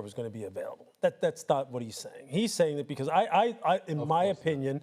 was going to be available. That's not what he's saying. He's saying that because in my opinion,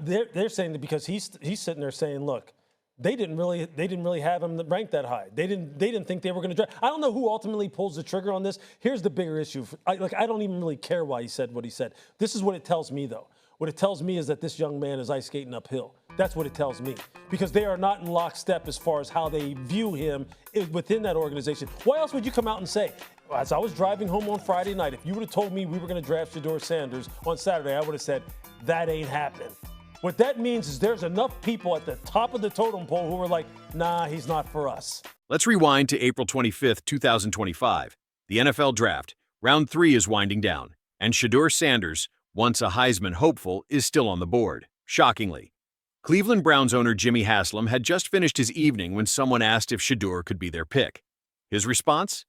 they're saying that because he's sitting there saying, look, they didn't really have him ranked that high. They didn't think they were going to draft. I don't know who ultimately pulls the trigger on this. Here's the bigger issue. I don't even really care why he said what he said. This is what it tells me, though. What it tells me is that this young man is ice skating uphill. That's what it tells me. Because they are not in lockstep as far as how they view him within that organization. Why else would you come out and say, as I was driving home on Friday night, if you would have told me we were going to draft Shedeur Sanders on Saturday, I would have said, that ain't happening. What that means is there's enough people at the top of the totem pole who are like, nah, he's not for us. Let's rewind to April 25th, 2025. The NFL Draft. Round 3 is winding down, and Shedeur Sanders, once a Heisman hopeful, is still on the board. Shockingly, Cleveland Browns owner Jimmy Haslam had just finished his evening when someone asked if Shedeur could be their pick. His response?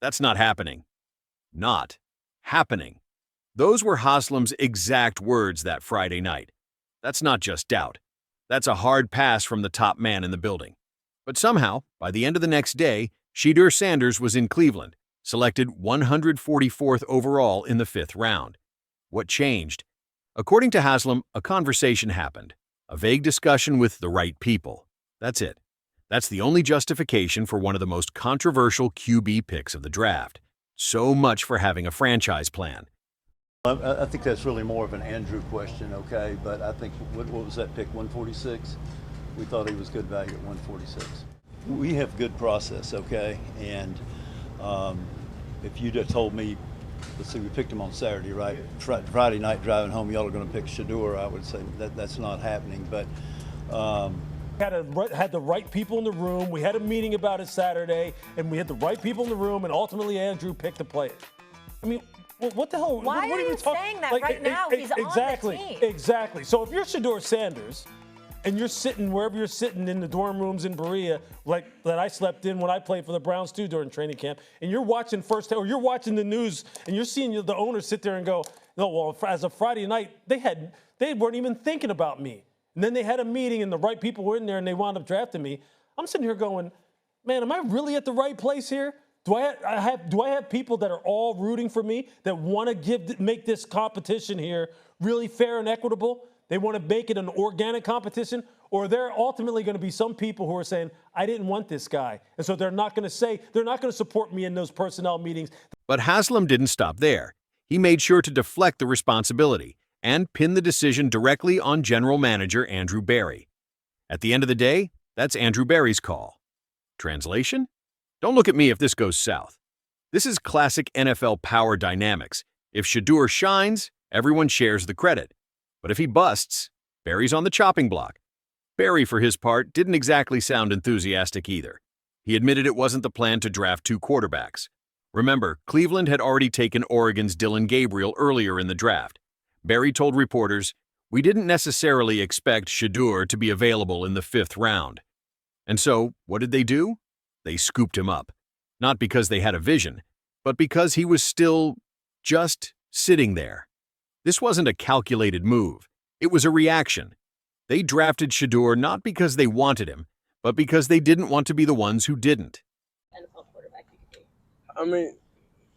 That's not happening. Not happening. Those were Haslam's exact words that Friday night. That's not just doubt. That's a hard pass from the top man in the building. But somehow, by the end of the next day, Shedeur Sanders was in Cleveland, selected 144th overall in the 5th round. What changed? According to Haslam, a conversation happened. A vague discussion with the right people. That's it. That's the only justification for one of the most controversial QB picks of the draft. So much for having a franchise plan. I think that's really more of an Andrew question, okay? But I think, what was that pick, 146? We thought he was good value at 146. We have good process, okay? And if you'd have told me, let's see, we picked him on Saturday, right? Friday night driving home, y'all are going to pick Shedeur, I would say that's not happening. But had the right people in the room. We had a meeting about it Saturday, and we had the right people in the room, and ultimately Andrew picked the player. I mean, what the hell? Why are you saying that right now? He's on the team. Exactly. So if you're Shedeur Sanders and you're sitting wherever you're sitting in the dorm rooms in Berea, like that I slept in when I played for the Browns too during training camp, and you're watching or you're watching the news and you're seeing the owner sit there and go, no, well, as of Friday night, they weren't even thinking about me. And then they had a meeting and the right people were in there and they wound up drafting me. I'm sitting here going, man, am I really at the right place here? Do I have people that are all rooting for me that want to make this competition here really fair and equitable? They want to make it an organic competition? Or are there ultimately going to be some people who are saying, I didn't want this guy. And so they're not going to support me in those personnel meetings. But Haslam didn't stop there. He made sure to deflect the responsibility and pin the decision directly on general manager Andrew Berry. At the end of the day, that's Andrew Berry's call. Translation? Don't look at me if this goes south. This is classic NFL power dynamics. If Shedeur shines, everyone shares the credit. But if he busts, Berry's on the chopping block. Berry, for his part, didn't exactly sound enthusiastic either. He admitted it wasn't the plan to draft 2 quarterbacks. Remember, Cleveland had already taken Oregon's Dillon Gabriel earlier in the draft. Berry told reporters, "We didn't necessarily expect Shedeur to be available in the 5th round." And so, what did they do? They scooped him up. Not because they had a vision, but because he was still just sitting there. This wasn't a calculated move. It was a reaction. They drafted Shedeur not because they wanted him, but because they didn't want to be the ones who didn't. NFL quarterback you could be. I mean,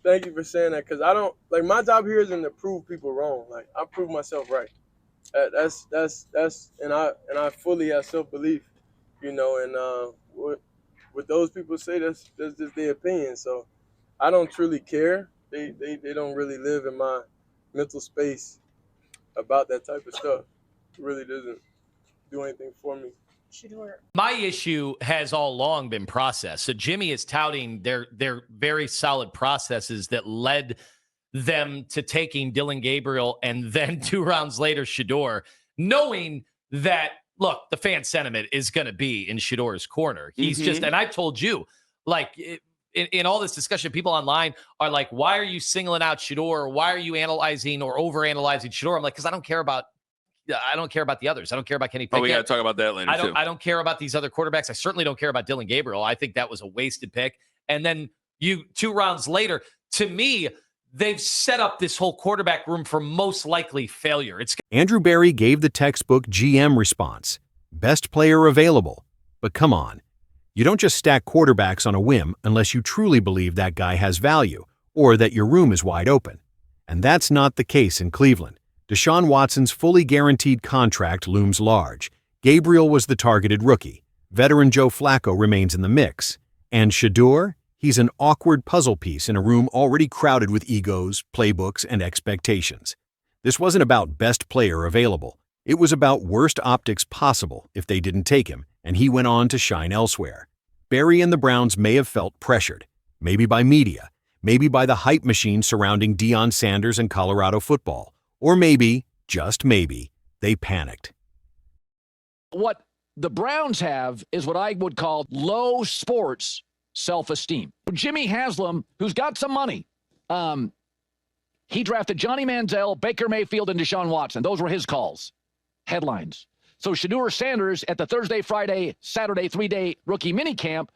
thank you for saying that, because I don't, like, my job here isn't to prove people wrong. Like, I prove myself right. And I fully have self-belief, you know, and what those people say, that's just their opinion. So I don't truly care. They don't really live in my mental space about that type of stuff. It really doesn't do anything for me. My issue has all along been process. So Jimmy is touting their very solid processes that led them to taking Dillon Gabriel and then 2 rounds later Shedeur, knowing that, look, the fan sentiment is going to be in Shedeur's corner. He's just, and I've told you, like, in all this discussion, people online are like, why are you singling out Shedeur? Why are you analyzing or overanalyzing Shedeur? I'm like, because I don't care about the others. I don't care about Kenny Pickett. Oh, we got to talk about that later, too. I don't care about these other quarterbacks. I certainly don't care about Dillon Gabriel. I think that was a wasted pick. And then 2 rounds later, to me, they've set up this whole quarterback room for most likely failure. Andrew Berry gave the textbook GM response. Best player available. But come on. You don't just stack quarterbacks on a whim unless you truly believe that guy has value, or that your room is wide open. And that's not the case in Cleveland. Deshaun Watson's fully guaranteed contract looms large. Gabriel was the targeted rookie. Veteran Joe Flacco remains in the mix. And Shedeur? He's an awkward puzzle piece in a room already crowded with egos, playbooks, and expectations. This wasn't about best player available. It was about worst optics possible if they didn't take him, and he went on to shine elsewhere. Barry and the Browns may have felt pressured, maybe by media, maybe by the hype machine surrounding Deion Sanders and Colorado football, or maybe, just maybe, they panicked. What the Browns have is what I would call low sports self-esteem. Jimmy Haslam, who's got some money, he drafted Johnny Manziel, Baker Mayfield, and Deshaun Watson. Those were his calls. Headlines. So Shedeur Sanders at the Thursday, Friday, Saturday, 3-day rookie minicamp,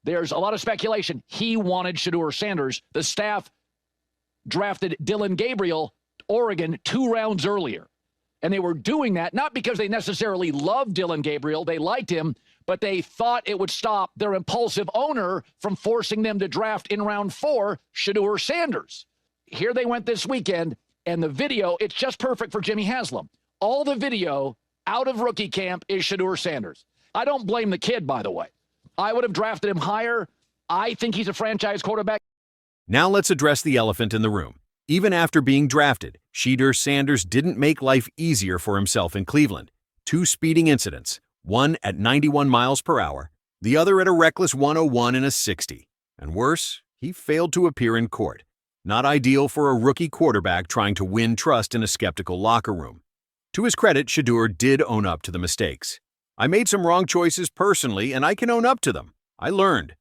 there's a lot of speculation. He wanted Shedeur Sanders. The staff drafted Dillon Gabriel, Oregon, 2 rounds earlier. And they were doing that not because they necessarily loved Dillon Gabriel, they liked him, but they thought it would stop their impulsive owner from forcing them to draft in round 4 Shedeur Sanders. Here they went this weekend, and the video, it's just perfect for Jimmy Haslam. All the video out of rookie camp is Shedeur Sanders. I don't blame the kid, by the way. I would have drafted him higher. I think he's a franchise quarterback. Now let's address the elephant in the room. Even after being drafted, Shedeur Sanders didn't make life easier for himself in Cleveland. 2 speeding incidents, one at 91 miles per hour, the other at a reckless 101 in a 60. And worse, he failed to appear in court. Not ideal for a rookie quarterback trying to win trust in a skeptical locker room. To his credit, Shedeur did own up to the mistakes. I made some wrong choices personally, and I can own up to them. I learned.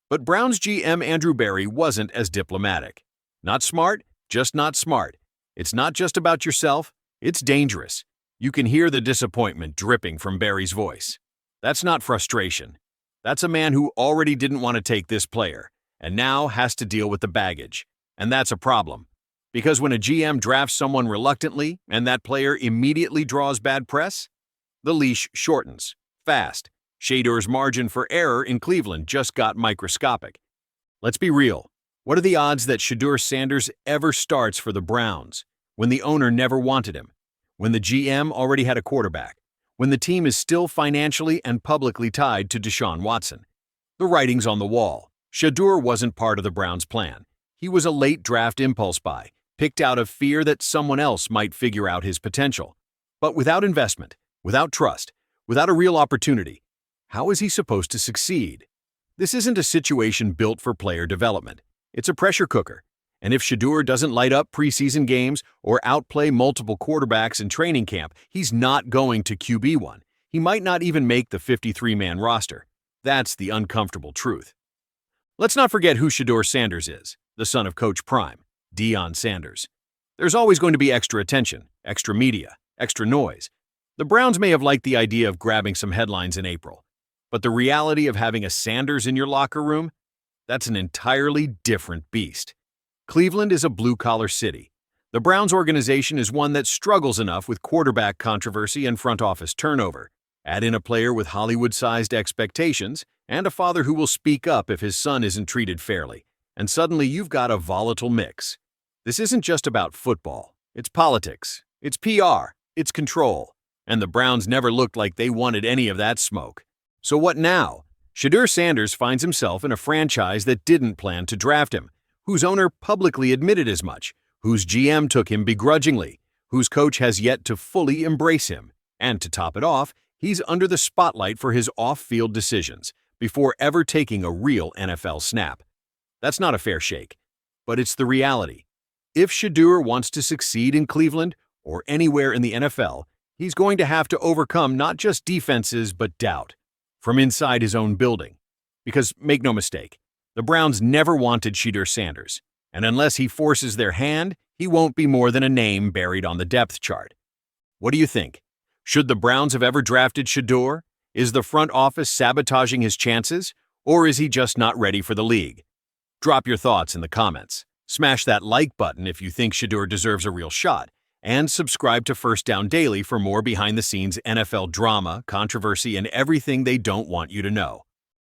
But Browns GM Andrew Berry wasn't as diplomatic. Not smart, just not smart. It's not just about yourself, it's dangerous. You can hear the disappointment dripping from Berry's voice. That's not frustration. That's a man who already didn't want to take this player, and now has to deal with the baggage. And that's a problem. Because when a GM drafts someone reluctantly and that player immediately draws bad press, the leash shortens, fast. Shedeur's margin for error in Cleveland just got microscopic. Let's be real. What are the odds that Shedeur Sanders ever starts for the Browns when the owner never wanted him, when the GM already had a quarterback, when the team is still financially and publicly tied to Deshaun Watson? The writing's on the wall. Shedeur wasn't part of the Browns' plan. He was a late draft impulse buy, picked out of fear that someone else might figure out his potential. But without investment, without trust, without a real opportunity, how is he supposed to succeed? This isn't a situation built for player development. It's a pressure cooker. And if Shedeur doesn't light up preseason games or outplay multiple quarterbacks in training camp, he's not going to QB1. He might not even make the 53-man roster. That's the uncomfortable truth. Let's not forget who Shedeur Sanders is, the son of Coach Prime, Deion Sanders. There's always going to be extra attention, extra media, extra noise. The Browns may have liked the idea of grabbing some headlines in April, but the reality of having a Sanders in your locker room, that's an entirely different beast. Cleveland is a blue-collar city. The Browns organization is one that struggles enough with quarterback controversy and front office turnover. Add in a player with Hollywood-sized expectations and a father who will speak up if his son isn't treated fairly, and suddenly you've got a volatile mix. This isn't just about football. It's politics. It's PR. It's control. And the Browns never looked like they wanted any of that smoke. So what now? Shedeur Sanders finds himself in a franchise that didn't plan to draft him, whose owner publicly admitted as much, whose GM took him begrudgingly, whose coach has yet to fully embrace him. And to top it off, he's under the spotlight for his off-field decisions before ever taking a real NFL snap. That's not a fair shake, but it's the reality. If Shedeur wants to succeed in Cleveland or anywhere in the NFL, he's going to have to overcome not just defenses but doubt from inside his own building. Because, make no mistake, the Browns never wanted Shedeur Sanders, and unless he forces their hand, he won't be more than a name buried on the depth chart. What do you think? Should the Browns have ever drafted Shedeur? Is the front office sabotaging his chances, or is he just not ready for the league? Drop your thoughts in the comments. Smash that like button if you think Shedeur deserves a real shot, and subscribe to First Down Daily for more behind-the-scenes NFL drama, controversy, and everything they don't want you to know.